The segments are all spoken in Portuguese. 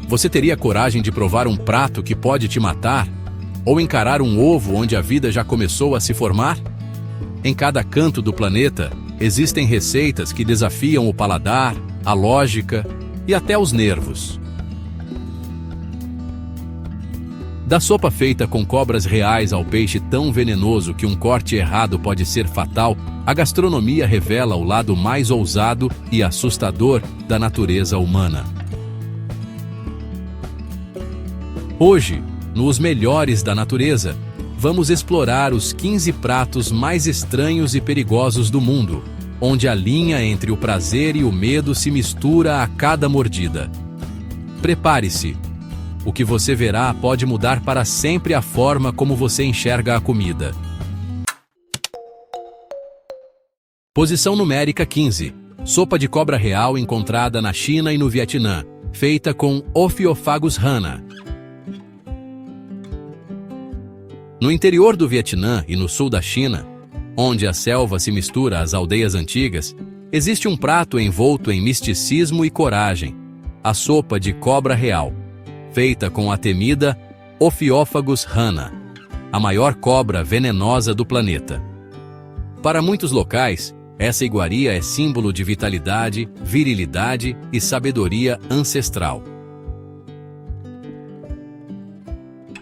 Você teria coragem de provar um prato que pode te matar? Ou encarar um ovo onde a vida já começou a se formar? Em cada canto do planeta, existem receitas que desafiam o paladar, a lógica e até os nervos. Da sopa feita com cobras reais ao peixe tão venenoso que um corte errado pode ser fatal, a gastronomia revela o lado mais ousado e assustador da natureza humana. Hoje, nos Melhores da Natureza, vamos explorar os 15 pratos mais estranhos e perigosos do mundo, onde a linha entre o prazer e o medo se mistura a cada mordida. Prepare-se! O que você verá pode mudar para sempre a forma como você enxerga a comida. Posição numérica 15. Sopa de cobra real encontrada na China e no Vietnã, feita com Ophiofagus rana. No interior do Vietnã e no sul da China, onde a selva se mistura às aldeias antigas, existe um prato envolto em misticismo e coragem, a sopa de cobra real, feita com a temida Ophiofagus rana, a maior cobra venenosa do planeta. Para muitos locais, essa iguaria é símbolo de vitalidade, virilidade e sabedoria ancestral.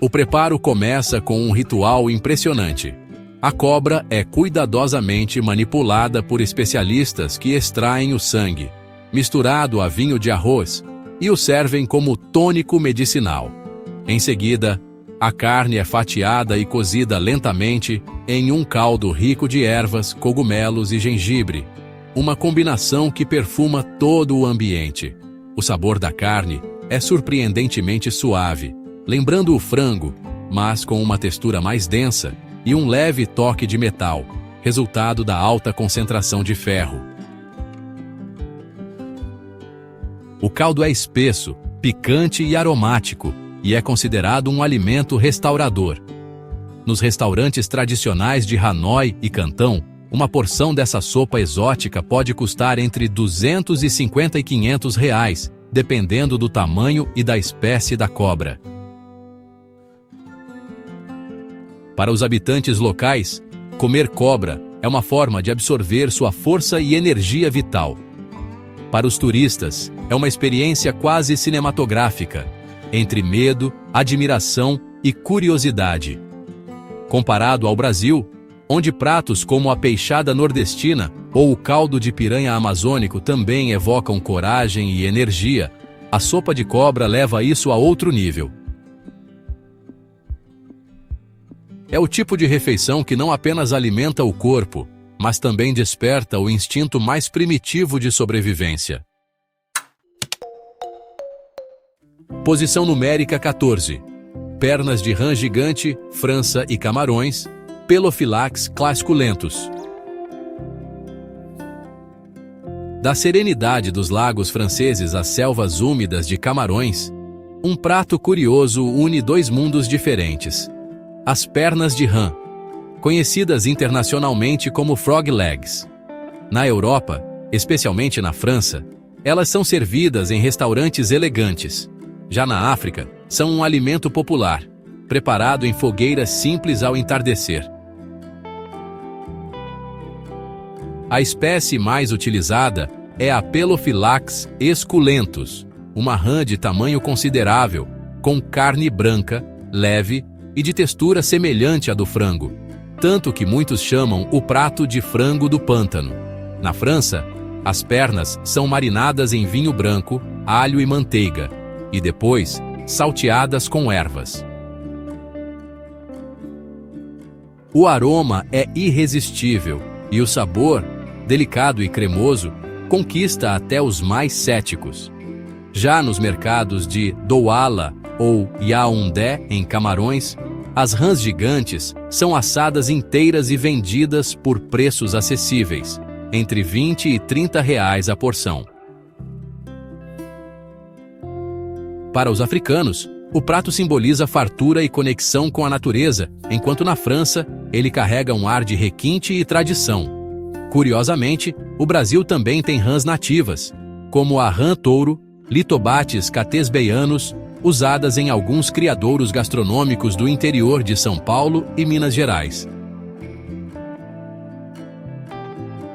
O preparo começa com um ritual impressionante. A cobra é cuidadosamente manipulada por especialistas que extraem o sangue, misturado a vinho de arroz, e o servem como tônico medicinal. Em seguida, a carne é fatiada e cozida lentamente em um caldo rico de ervas, cogumelos e gengibre, uma combinação que perfuma todo o ambiente. O sabor da carne é surpreendentemente suave, lembrando o frango, mas com uma textura mais densa e um leve toque de metal, resultado da alta concentração de ferro. O caldo é espesso, picante e aromático, e é considerado um alimento restaurador. Nos restaurantes tradicionais de Hanoi e Cantão, uma porção dessa sopa exótica pode custar entre R$250 e R$500, dependendo do tamanho e da espécie da cobra. Para os habitantes locais, comer cobra é uma forma de absorver sua força e energia vital. Para os turistas, é uma experiência quase cinematográfica, entre medo, admiração e curiosidade. Comparado ao Brasil, onde pratos como a peixada nordestina ou o caldo de piranha amazônico também evocam coragem e energia, a sopa de cobra leva isso a outro nível. É o tipo de refeição que não apenas alimenta o corpo, mas também desperta o instinto mais primitivo de sobrevivência. Posição numérica 14. Pernas de rã gigante, França e camarões, Pelophylax claesculentus. Da serenidade dos lagos franceses às selvas úmidas de Camarões, um prato curioso une dois mundos diferentes. As pernas de rã, conhecidas internacionalmente como frog legs. Na Europa, especialmente na França, elas são servidas em restaurantes elegantes. Já na África, são um alimento popular, preparado em fogueiras simples ao entardecer. A espécie mais utilizada é a Pelophylax esculentus, uma rã de tamanho considerável, com carne branca, leve e de textura semelhante à do frango, tanto que muitos chamam o prato de frango do pântano. Na França, as pernas são marinadas em vinho branco, alho e manteiga, e depois salteadas com ervas. O aroma é irresistível e o sabor, delicado e cremoso, conquista até os mais céticos. Já nos mercados de Douala ou Yaoundé, em Camarões, as rãs gigantes são assadas inteiras e vendidas por preços acessíveis, entre R$20 e R$30 a porção. Para os africanos, o prato simboliza fartura e conexão com a natureza, enquanto na França, ele carrega um ar de requinte e tradição. Curiosamente, o Brasil também tem rãs nativas, como a rã touro, Litobates catesbeianus, usadas em alguns criadouros gastronômicos do interior de São Paulo e Minas Gerais.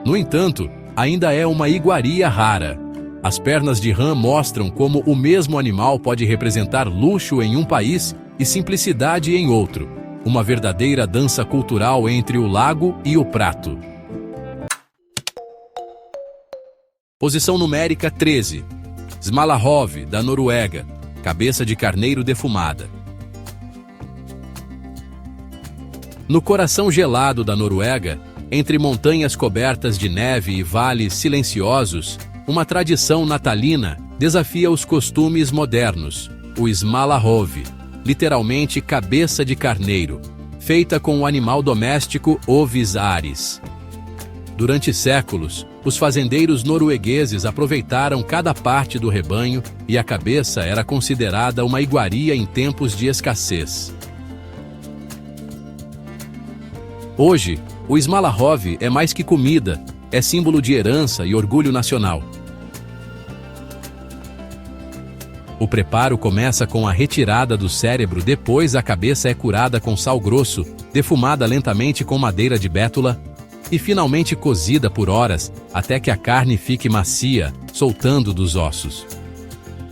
No entanto, ainda é uma iguaria rara. As pernas de rã mostram como o mesmo animal pode representar luxo em um país e simplicidade em outro, uma verdadeira dança cultural entre o lago e o prato. Posição numérica 13. Smalahove, da Noruega, cabeça de carneiro defumada. No coração gelado da Noruega, entre montanhas cobertas de neve e vales silenciosos, uma tradição natalina desafia os costumes modernos, o Smalahove, literalmente cabeça de carneiro, feita com o animal doméstico Ovis aris. Durante séculos, os fazendeiros noruegueses aproveitaram cada parte do rebanho e a cabeça era considerada uma iguaria em tempos de escassez. Hoje, o Smalahove é mais que comida, é símbolo de herança e orgulho nacional. O preparo começa com a retirada do cérebro, depois a cabeça é curada com sal grosso, defumada lentamente com madeira de bétula e finalmente cozida por horas até que a carne fique macia, soltando dos ossos.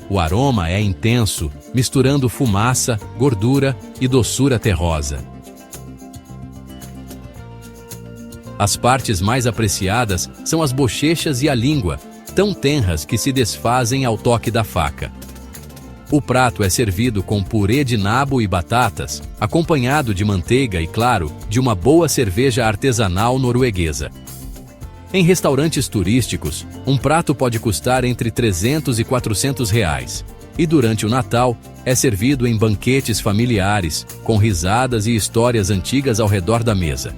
O aroma é intenso, misturando fumaça, gordura e doçura terrosa. As partes mais apreciadas são as bochechas e a língua, tão tenras que se desfazem ao toque da faca. O prato é servido com purê de nabo e batatas, acompanhado de manteiga e, claro, de uma boa cerveja artesanal norueguesa. Em restaurantes turísticos, um prato pode custar entre R$300 e R$400, e durante o Natal é servido em banquetes familiares, com risadas e histórias antigas ao redor da mesa.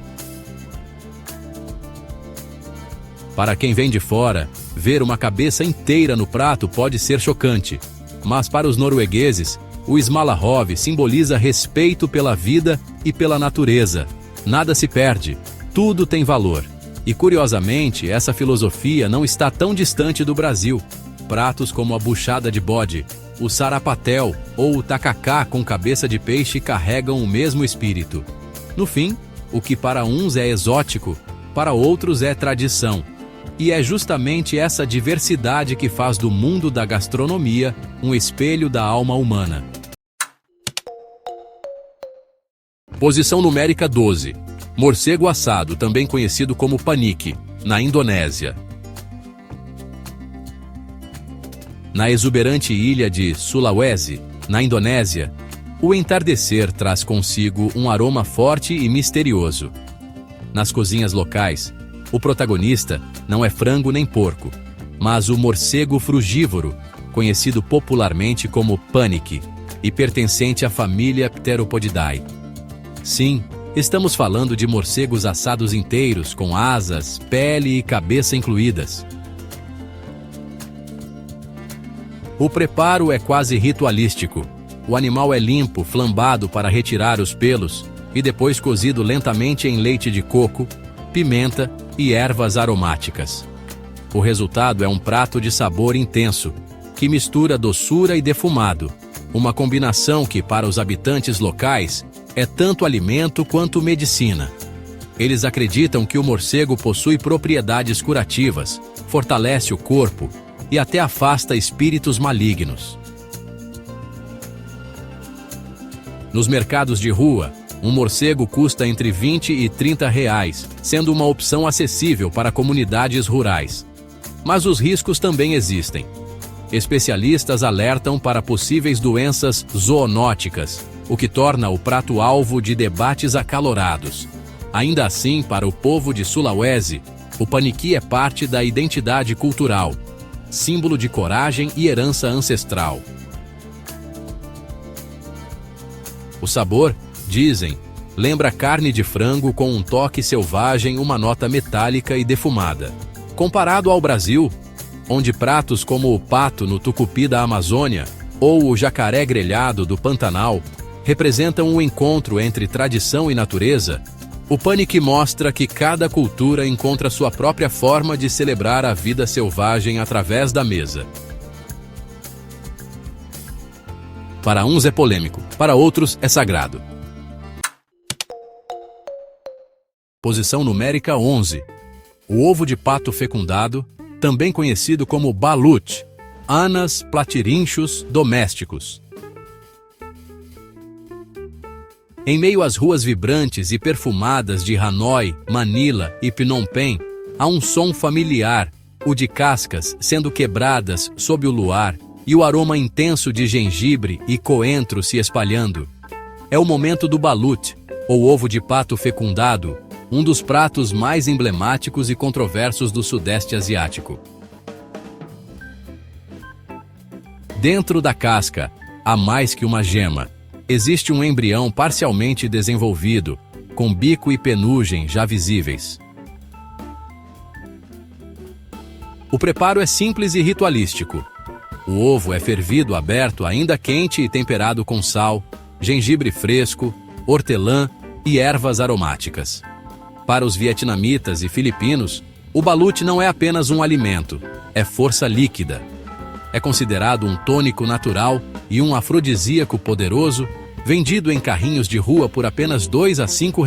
Para quem vem de fora, ver uma cabeça inteira no prato pode ser chocante. Mas para os noruegueses, o Smalahove simboliza respeito pela vida e pela natureza. Nada se perde, tudo tem valor. E curiosamente, essa filosofia não está tão distante do Brasil. Pratos como a buchada de bode, o sarapatel ou o tacacá com cabeça de peixe carregam o mesmo espírito. No fim, o que para uns é exótico, para outros é tradição. E é justamente essa diversidade que faz do mundo da gastronomia um espelho da alma humana. Posição numérica 12. Morcego assado, também conhecido como panique, na Indonésia. Na exuberante ilha de Sulawesi, na Indonésia, o entardecer traz consigo um aroma forte e misterioso. Nas cozinhas locais, o protagonista não é frango nem porco, mas o morcego frugívoro, conhecido popularmente como panique, e pertencente à família Pteropodidae. Sim, estamos falando de morcegos assados inteiros, com asas, pele e cabeça incluídas. O preparo é quase ritualístico. O animal é limpo, flambado para retirar os pelos e depois cozido lentamente em leite de coco, pimenta e ervas aromáticas. O resultado é um prato de sabor intenso, que mistura doçura e defumado, uma combinação que, para os habitantes locais, é tanto alimento quanto medicina. Eles acreditam que o morcego possui propriedades curativas, fortalece o corpo e até afasta espíritos malignos. Nos mercados de rua, um morcego custa entre R$20 e R$30, sendo uma opção acessível para comunidades rurais. Mas os riscos também existem. Especialistas alertam para possíveis doenças zoonóticas, o que torna o prato alvo de debates acalorados. Ainda assim, para o povo de Sulawesi, o paniqui é parte da identidade cultural, símbolo de coragem e herança ancestral. O sabor, dizem, lembra carne de frango com um toque selvagem, uma nota metálica e defumada. Comparado ao Brasil, onde pratos como o pato no tucupi da Amazônia ou o jacaré grelhado do Pantanal representam um encontro entre tradição e natureza, O panique mostra que cada cultura encontra sua própria forma de celebrar a vida selvagem através da mesa. Para uns é polêmico, para outros é sagrado. Posição numérica 11. O ovo de pato fecundado, também conhecido como balut, Anas platyrinchus domesticus. Em meio às ruas vibrantes e perfumadas de Hanoi, Manila e Phnom Penh, há um som familiar, o de cascas sendo quebradas sob o luar e o aroma intenso de gengibre e coentro se espalhando. É o momento do balut, ou ovo de pato fecundado, um dos pratos mais emblemáticos e controversos do Sudeste Asiático. Dentro da casca, há mais que uma gema. Existe um embrião parcialmente desenvolvido, com bico e penugem já visíveis. O preparo é simples e ritualístico. O ovo é fervido aberto ainda quente e temperado com sal, gengibre fresco, hortelã e ervas aromáticas. Para os vietnamitas e filipinos, o balut não é apenas um alimento, é força líquida. É considerado um tônico natural e um afrodisíaco poderoso, vendido em carrinhos de rua por apenas R$ 2 a R$ 5.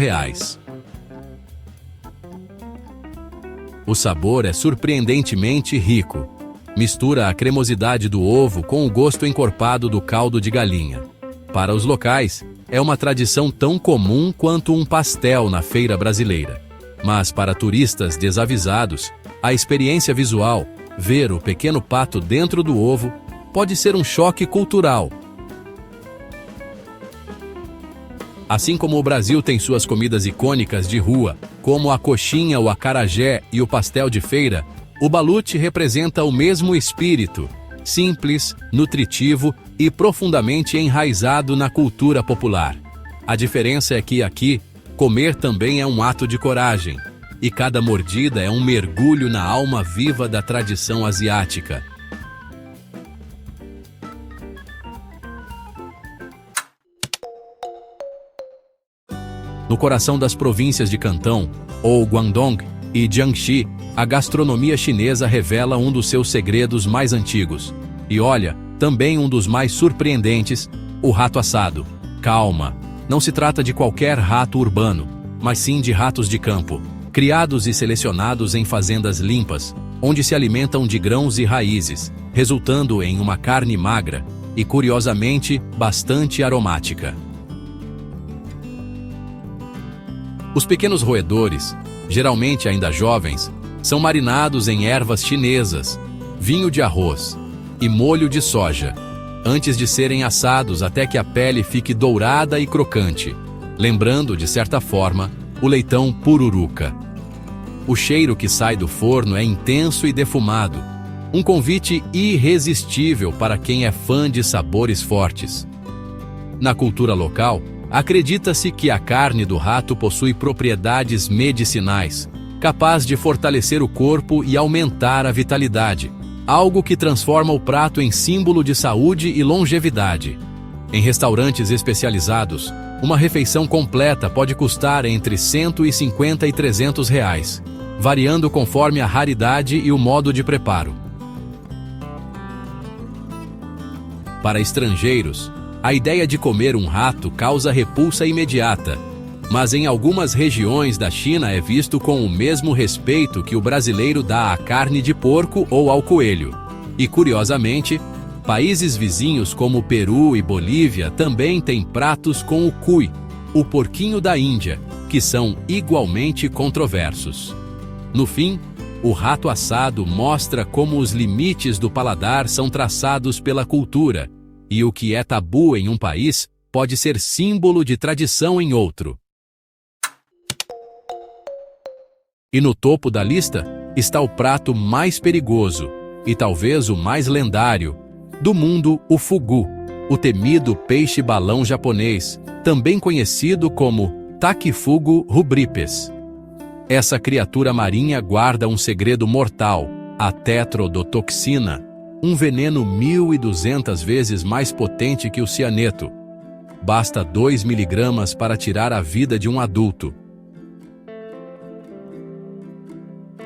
O sabor é surpreendentemente rico. Mistura a cremosidade do ovo com o gosto encorpado do caldo de galinha. Para os locais, é uma tradição tão comum quanto um pastel na feira brasileira. Mas para turistas desavisados, a experiência visual, ver o pequeno pato dentro do ovo, pode ser um choque cultural. Assim como o Brasil tem suas comidas icônicas de rua, como a coxinha, o acarajé e o pastel de feira, o balut representa o mesmo espírito, simples, nutritivo e profundamente enraizado na cultura popular. A diferença é que aqui, comer também é um ato de coragem, e cada mordida é um mergulho na alma viva da tradição asiática. No coração das províncias de Cantão, ou Guangdong, e Jiangxi, a gastronomia chinesa revela um dos seus segredos mais antigos. E olha, também um dos mais surpreendentes, o rato assado. Calma, não se trata de qualquer rato urbano, mas sim de ratos de campo, criados e selecionados em fazendas limpas, onde se alimentam de grãos e raízes, resultando em uma carne magra e, curiosamente, bastante aromática. Os pequenos roedores, geralmente ainda jovens, são marinados em ervas chinesas, vinho de arroz e molho de soja, antes de serem assados até que a pele fique dourada e crocante, lembrando, de certa forma, o leitão pururuca. O cheiro que sai do forno é intenso e defumado, um convite irresistível para quem é fã de sabores fortes. Na cultura local, acredita-se que a carne do rato possui propriedades medicinais, capaz de fortalecer o corpo e aumentar a vitalidade, algo que transforma o prato em símbolo de saúde e longevidade. Em restaurantes especializados, uma refeição completa pode custar entre R$ 150 e R$ 300, variando conforme a raridade e o modo de preparo. Para estrangeiros, a ideia de comer um rato causa repulsa imediata, mas em algumas regiões da China é visto com o mesmo respeito que o brasileiro dá à carne de porco ou ao coelho. E, curiosamente, países vizinhos como Peru e Bolívia também têm pratos com o cuy, o porquinho da Índia, que são igualmente controversos. No fim, o rato assado mostra como os limites do paladar são traçados pela cultura, e o que é tabu em um país pode ser símbolo de tradição em outro. E no topo da lista está o prato mais perigoso, e talvez o mais lendário, do mundo, o fugu, o temido peixe-balão japonês, também conhecido como Takifugu rubripes. Essa criatura marinha guarda um segredo mortal, a tetrodotoxina, um veneno 1.200 vezes mais potente que o cianeto. Basta 2 miligramas para tirar a vida de um adulto.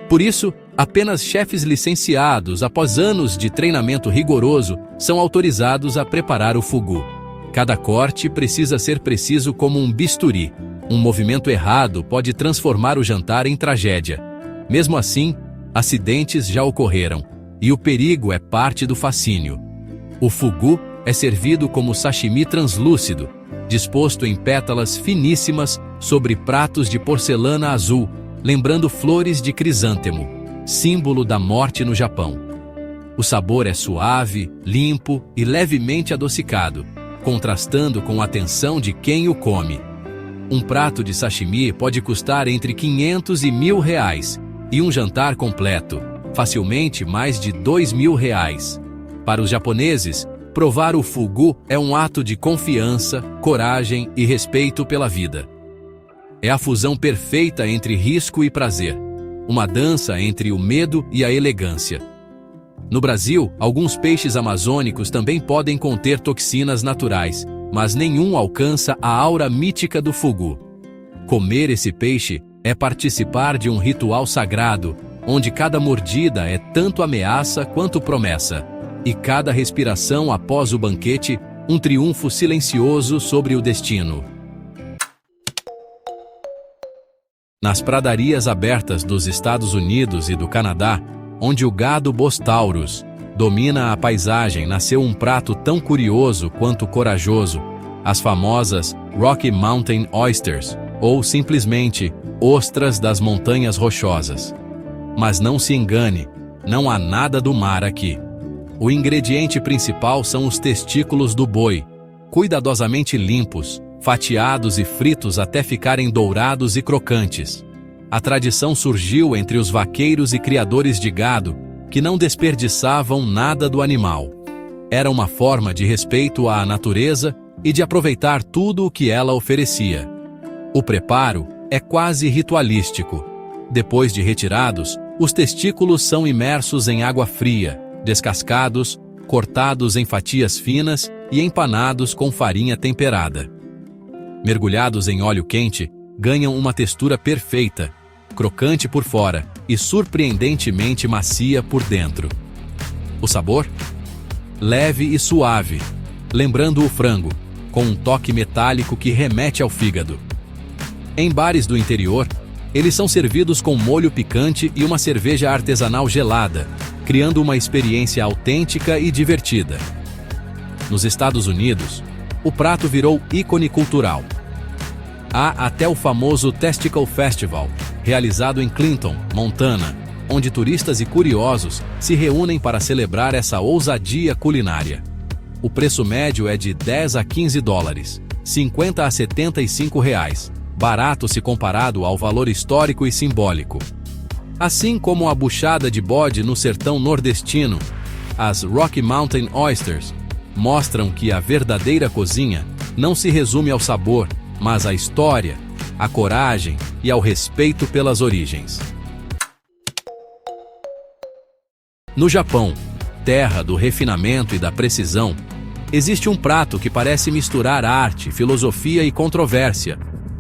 Por isso, apenas chefes licenciados, após anos de treinamento rigoroso, são autorizados a preparar o fugu. Cada corte precisa ser preciso como um bisturi. Um movimento errado pode transformar o jantar em tragédia. Mesmo assim, acidentes já ocorreram, e o perigo é parte do fascínio. O fugu é servido como sashimi translúcido, disposto em pétalas finíssimas sobre pratos de porcelana azul, lembrando flores de crisântemo, símbolo da morte no Japão. O sabor é suave, limpo e levemente adocicado, contrastando com a atenção de quem o come. Um prato de sashimi pode custar entre 500 e R$ 1.000, e um jantar completo, facilmente mais de R$ 2.000. Para os japoneses, provar o fugu é um ato de confiança, coragem e respeito pela vida. É a fusão perfeita entre risco e prazer, uma dança entre o medo e a elegância. No Brasil, alguns peixes amazônicos também podem conter toxinas naturais, mas nenhum alcança a aura mítica do fugu. Comer esse peixe é participar de um ritual sagrado, onde cada mordida é tanto ameaça quanto promessa, e cada respiração após o banquete, um triunfo silencioso sobre o destino. Nas pradarias abertas dos Estados Unidos e do Canadá, onde o gado Bostaurus domina a paisagem, nasceu um prato tão curioso quanto corajoso, as famosas Rocky Mountain Oysters, ou simplesmente ostras das montanhas rochosas. Mas não se engane, não há nada do mar aqui. O ingrediente principal são os testículos do boi, cuidadosamente limpos, fatiados e fritos até ficarem dourados e crocantes. A tradição surgiu entre os vaqueiros e criadores de gado, que não desperdiçavam nada do animal. Era uma forma de respeito à natureza e de aproveitar tudo o que ela oferecia. O preparo é quase ritualístico. Depois de retirados, os testículos são imersos em água fria, descascados, cortados em fatias finas e empanados com farinha temperada. Mergulhados em óleo quente, ganham uma textura perfeita, crocante por fora e surpreendentemente macia por dentro. O sabor? Leve e suave, lembrando o frango, com um toque metálico que remete ao fígado. Em bares do interior, eles são servidos com molho picante e uma cerveja artesanal gelada, criando uma experiência autêntica e divertida. Nos Estados Unidos, o prato virou ícone cultural. Há até o famoso Testicle Festival, realizado em Clinton, Montana, onde turistas e curiosos se reúnem para celebrar essa ousadia culinária. O preço médio é de $10 a $15, $50 a R$75, barato se comparado ao valor histórico e simbólico. Assim como a buchada de bode no sertão nordestino, as Rocky Mountain Oysters mostram que a verdadeira cozinha não se resume ao sabor, mas à história, à coragem e ao respeito pelas origens. No Japão, terra do refinamento e da precisão, existe um prato que parece misturar arte, filosofia e controvérsia: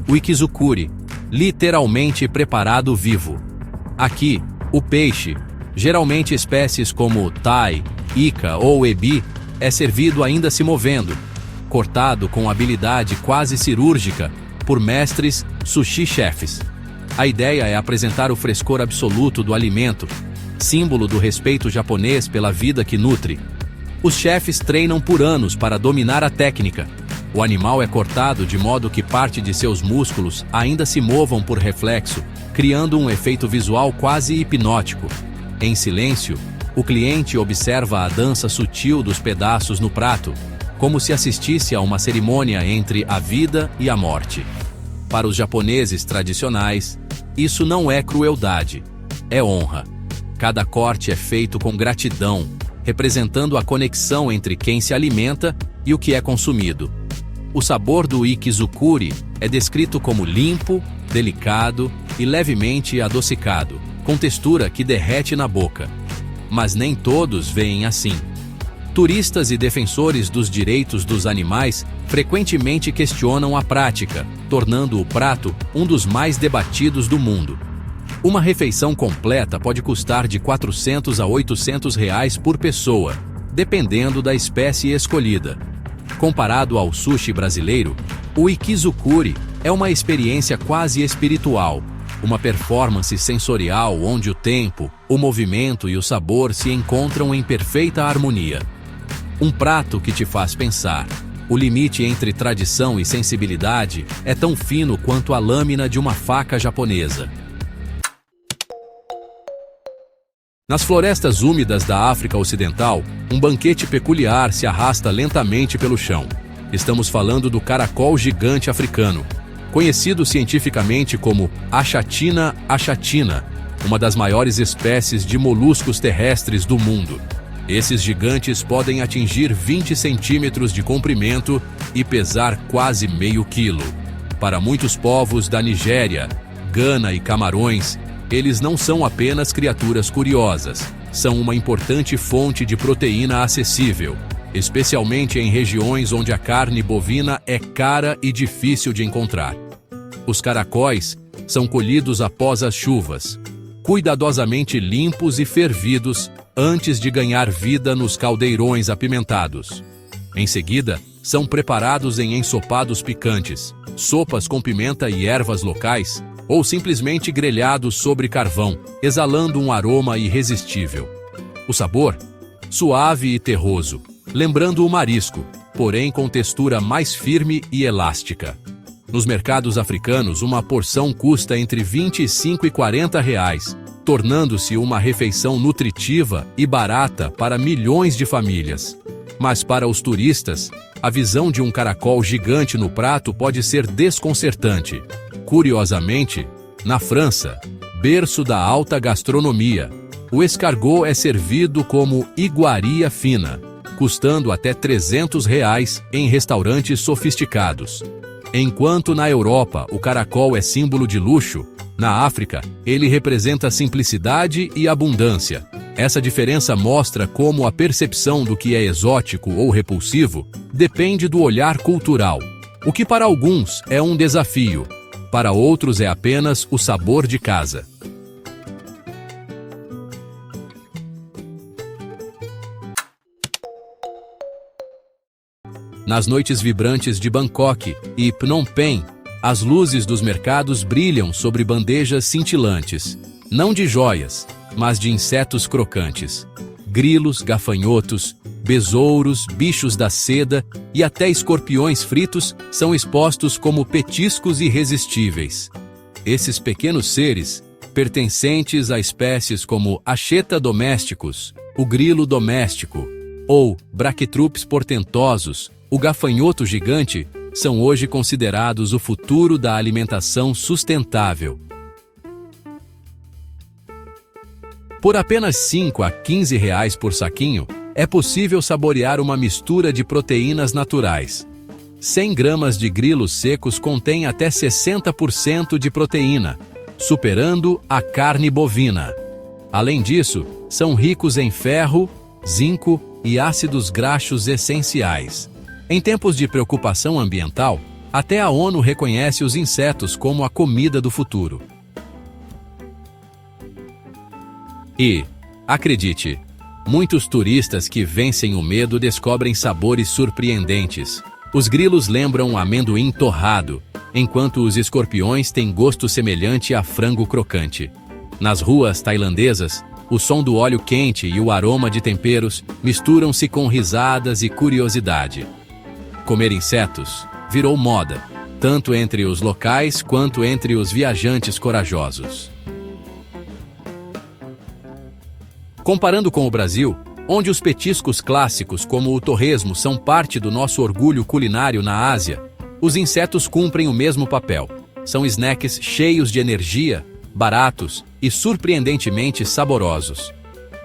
o ikizukuri, literalmente preparado vivo. Aqui, o peixe, geralmente espécies como tai, ika ou ebi, é servido ainda se movendo, cortado com habilidade quase cirúrgica por mestres sushi chefs. A ideia é apresentar o frescor absoluto do alimento, símbolo do respeito japonês pela vida que nutre. Os chefes treinam por anos para dominar a técnica. O animal é cortado de modo que parte de seus músculos ainda se movam por reflexo, criando um efeito visual quase hipnótico. Em silêncio, o cliente observa a dança sutil dos pedaços no prato, como se assistisse a uma cerimônia entre a vida e a morte. Para os japoneses tradicionais, isso não é crueldade, é honra. Cada corte é feito com gratidão, representando a conexão entre quem se alimenta e o que é consumido. O sabor do ikizukuri é descrito como limpo, delicado e levemente adocicado, com textura que derrete na boca. Mas nem todos veem assim. Turistas e defensores dos direitos dos animais frequentemente questionam a prática, tornando o prato um dos mais debatidos do mundo. Uma refeição completa pode custar de R$ 400 a R$ 800 por pessoa, dependendo da espécie escolhida. Comparado ao sushi brasileiro, o ikizukuri é uma experiência quase espiritual, uma performance sensorial onde o tempo, o movimento e o sabor se encontram em perfeita harmonia. Um prato que te faz pensar. O limite entre tradição e sensibilidade é tão fino quanto a lâmina de uma faca japonesa. Nas florestas úmidas da África Ocidental, um banquete peculiar se arrasta lentamente pelo chão. Estamos falando do caracol gigante africano, conhecido cientificamente como Achatina achatina, uma das maiores espécies de moluscos terrestres do mundo. Esses gigantes podem atingir 20 centímetros de comprimento e pesar quase meio quilo. Para muitos povos da Nigéria, Gana e Camarões, eles não são apenas criaturas curiosas, são uma importante fonte de proteína acessível, especialmente em regiões onde a carne bovina é cara e difícil de encontrar. Os caracóis são colhidos após as chuvas, cuidadosamente limpos e fervidos antes de ganhar vida nos caldeirões apimentados. Em seguida, são preparados em ensopados picantes, sopas com pimenta e ervas locais, ou simplesmente grelhados sobre carvão, exalando um aroma irresistível. O sabor? Suave e terroso, lembrando o marisco, porém com textura mais firme e elástica. Nos mercados africanos, uma porção custa entre R$ 25 e R$ 40, tornando-se uma refeição nutritiva e barata para milhões de famílias. Mas para os turistas, a visão de um caracol gigante no prato pode ser desconcertante. Curiosamente, na França, berço da alta gastronomia, o escargot é servido como iguaria fina, custando até R$ 300 em restaurantes sofisticados. Enquanto na Europa o caracol é símbolo de luxo, na África ele representa simplicidade e abundância. Essa diferença mostra como a percepção do que é exótico ou repulsivo depende do olhar cultural. O que para alguns é um desafio, para outros é apenas o sabor de casa. Nas noites vibrantes de Bangkok e Phnom Penh, as luzes dos mercados brilham sobre bandejas cintilantes, não de joias, mas de insetos crocantes. Grilos, gafanhotos, besouros, bichos da seda e até escorpiões fritos são expostos como petiscos irresistíveis. Esses pequenos seres, pertencentes a espécies como Acheta domesticus, o grilo doméstico, ou Brachythrupes portentosus, o gafanhoto gigante, são hoje considerados o futuro da alimentação sustentável. Por apenas R$ 5 a R$ 15 por saquinho, é possível saborear uma mistura de proteínas naturais. 100 gramas de grilos secos contém até 60% de proteína, superando a carne bovina. Além disso, são ricos em ferro, zinco e ácidos graxos essenciais. Em tempos de preocupação ambiental, até a ONU reconhece os insetos como a comida do futuro. E, acredite, muitos turistas que vencem o medo descobrem sabores surpreendentes. Os grilos lembram um amendoim torrado, enquanto os escorpiões têm gosto semelhante a frango crocante. Nas ruas tailandesas, o som do óleo quente e o aroma de temperos misturam-se com risadas e curiosidade. Comer insetos virou moda, tanto entre os locais quanto entre os viajantes corajosos. Comparando com o Brasil, onde os petiscos clássicos como o torresmo são parte do nosso orgulho culinário na Ásia, os insetos cumprem o mesmo papel. São snacks cheios de energia, baratos e surpreendentemente saborosos.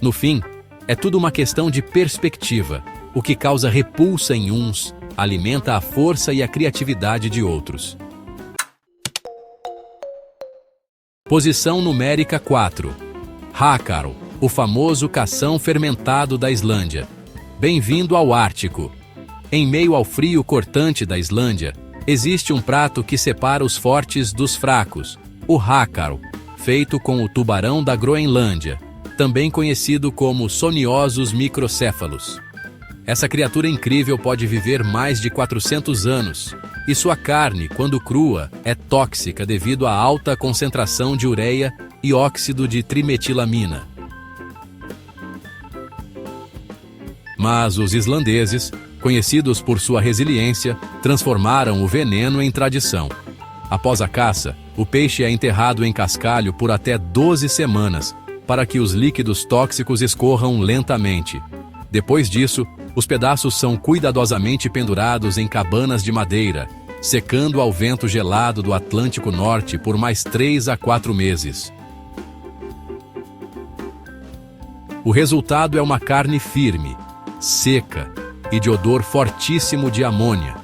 No fim, é tudo uma questão de perspectiva. O que causa repulsa em uns, alimenta a força e a criatividade de outros. Posição numérica 4. Hakaro, o famoso cação fermentado da Islândia. Bem-vindo ao Ártico. Em meio ao frio cortante da Islândia, existe um prato que separa os fortes dos fracos, o hakaro, feito com o tubarão da Groenlândia, também conhecido como Soniosus microcephalus. Essa criatura incrível pode viver mais de 400 anos, e sua carne, quando crua, é tóxica devido à alta concentração de ureia e óxido de trimetilamina. Mas os islandeses, conhecidos por sua resiliência, transformaram o veneno em tradição. Após a caça, o peixe é enterrado em cascalho por até 12 semanas, para que os líquidos tóxicos escorram lentamente. Depois disso, os pedaços são cuidadosamente pendurados em cabanas de madeira, secando ao vento gelado do Atlântico Norte por mais 3 a 4 meses. O resultado é uma carne firme, seca e de odor fortíssimo de amônia,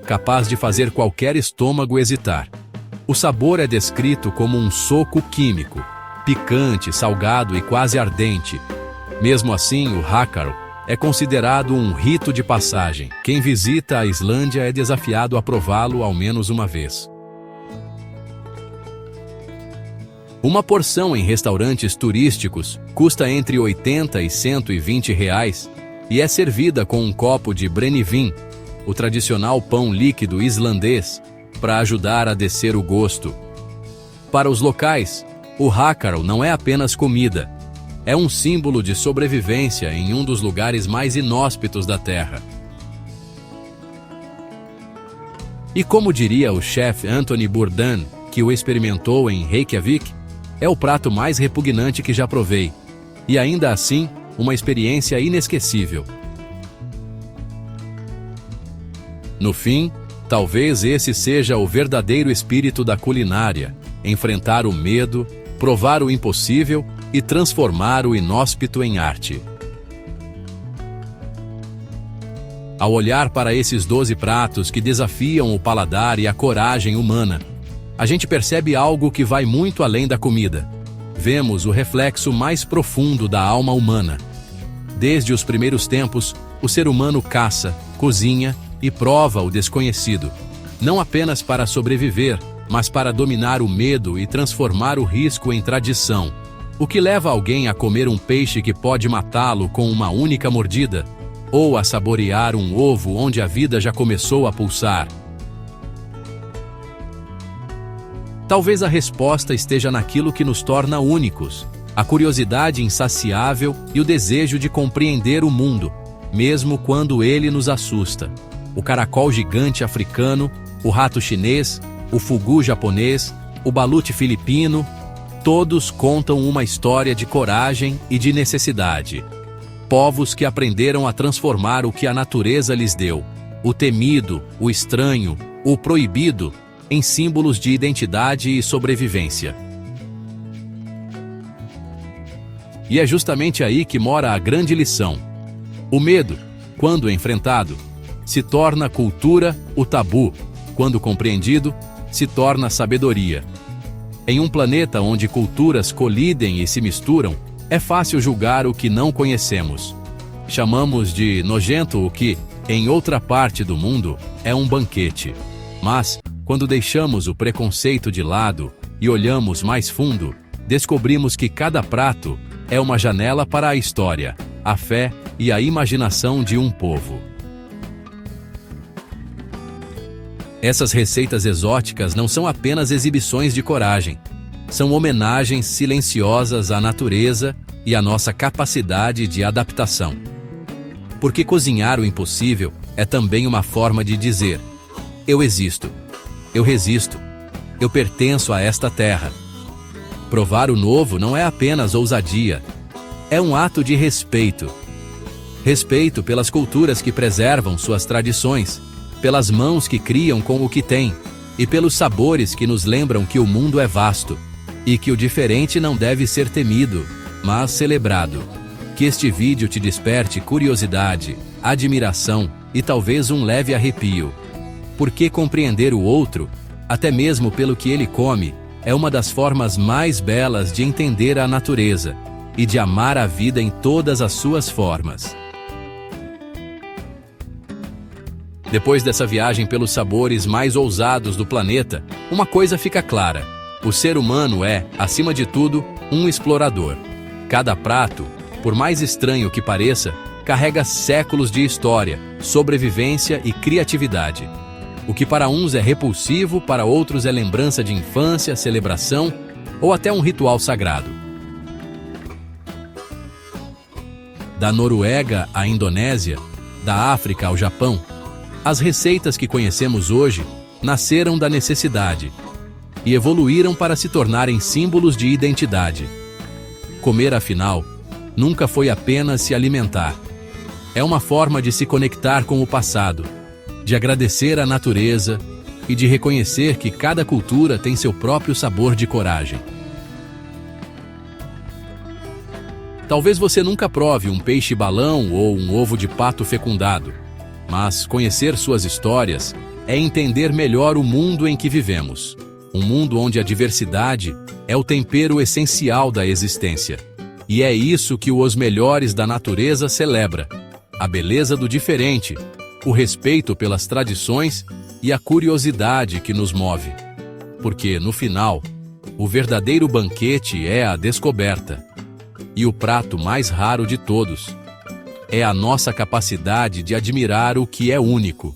capaz de fazer qualquer estômago hesitar. O sabor é descrito como um soco químico, picante, salgado e quase ardente. Mesmo assim, o hákarl é considerado um rito de passagem. Quem visita a Islândia é desafiado a prová-lo ao menos uma vez. Uma porção em restaurantes turísticos custa entre 80 e 120 reais e é servida com um copo de brennivin, o tradicional pão líquido islandês, para ajudar a descer o gosto. Para os locais, o hákarl não é apenas comida, é um símbolo de sobrevivência em um dos lugares mais inóspitos da Terra. E como diria o chefe Anthony Bourdain, que o experimentou em Reykjavik, é o prato mais repugnante que já provei, e ainda assim, uma experiência inesquecível. No fim, talvez esse seja o verdadeiro espírito da culinária: enfrentar o medo, provar o impossível e transformar o inóspito em arte. Ao olhar para esses 12 pratos que desafiam o paladar e a coragem humana, a gente percebe algo que vai muito além da comida. Vemos o reflexo mais profundo da alma humana. Desde os primeiros tempos, o ser humano caça, cozinha e prova o desconhecido, não apenas para sobreviver, mas para dominar o medo e transformar o risco em tradição. O que leva alguém a comer um peixe que pode matá-lo com uma única mordida? Ou a saborear um ovo onde a vida já começou a pulsar? Talvez a resposta esteja naquilo que nos torna únicos: a curiosidade insaciável e o desejo de compreender o mundo, mesmo quando ele nos assusta. O caracol gigante africano, o rato chinês, o fugu japonês, o balute filipino, todos contam uma história de coragem e de necessidade. Povos que aprenderam a transformar o que a natureza lhes deu, o temido, o estranho, o proibido, em símbolos de identidade e sobrevivência. E é justamente aí que mora a grande lição. O medo, quando enfrentado, se torna cultura, o tabu, quando compreendido, se torna sabedoria. Em um planeta onde culturas colidem e se misturam, é fácil julgar o que não conhecemos. Chamamos de nojento o que, em outra parte do mundo, é um banquete. Mas, quando deixamos o preconceito de lado e olhamos mais fundo, descobrimos que cada prato é uma janela para a história, a fé e a imaginação de um povo. Essas receitas exóticas não são apenas exibições de coragem, são homenagens silenciosas à natureza e à nossa capacidade de adaptação. Porque cozinhar o impossível é também uma forma de dizer: eu existo, eu resisto, eu pertenço a esta terra. Provar o novo não é apenas ousadia, é um ato de respeito. Respeito pelas culturas que preservam suas tradições, pelas mãos que criam com o que têm, e pelos sabores que nos lembram que o mundo é vasto, e que o diferente não deve ser temido, mas celebrado. Que este vídeo te desperte curiosidade, admiração e talvez um leve arrepio. Porque compreender o outro, até mesmo pelo que ele come, é uma das formas mais belas de entender a natureza e de amar a vida em todas as suas formas. Depois dessa viagem pelos sabores mais ousados do planeta, uma coisa fica clara: O ser humano é, acima de tudo, um explorador. Cada prato, por mais estranho que pareça, carrega séculos de história, sobrevivência e criatividade. O que para uns é repulsivo, para outros é lembrança de infância, celebração ou até um ritual sagrado. Da Noruega à Indonésia, da África ao Japão, as receitas que conhecemos hoje nasceram da necessidade e evoluíram para se tornarem símbolos de identidade. Comer, afinal, nunca foi apenas se alimentar. É uma forma de se conectar com o passado, de agradecer à natureza e de reconhecer que cada cultura tem seu próprio sabor de coragem. Talvez você nunca prove um peixe-balão ou um ovo de pato fecundado, mas conhecer suas histórias é entender melhor o mundo em que vivemos. Um mundo onde a diversidade é o tempero essencial da existência. E é isso que Os Melhores da Natureza celebra: a beleza do diferente, o respeito pelas tradições e a curiosidade que nos move. Porque, no final, o verdadeiro banquete é a descoberta. E o prato mais raro de todos é a nossa capacidade de admirar o que é único.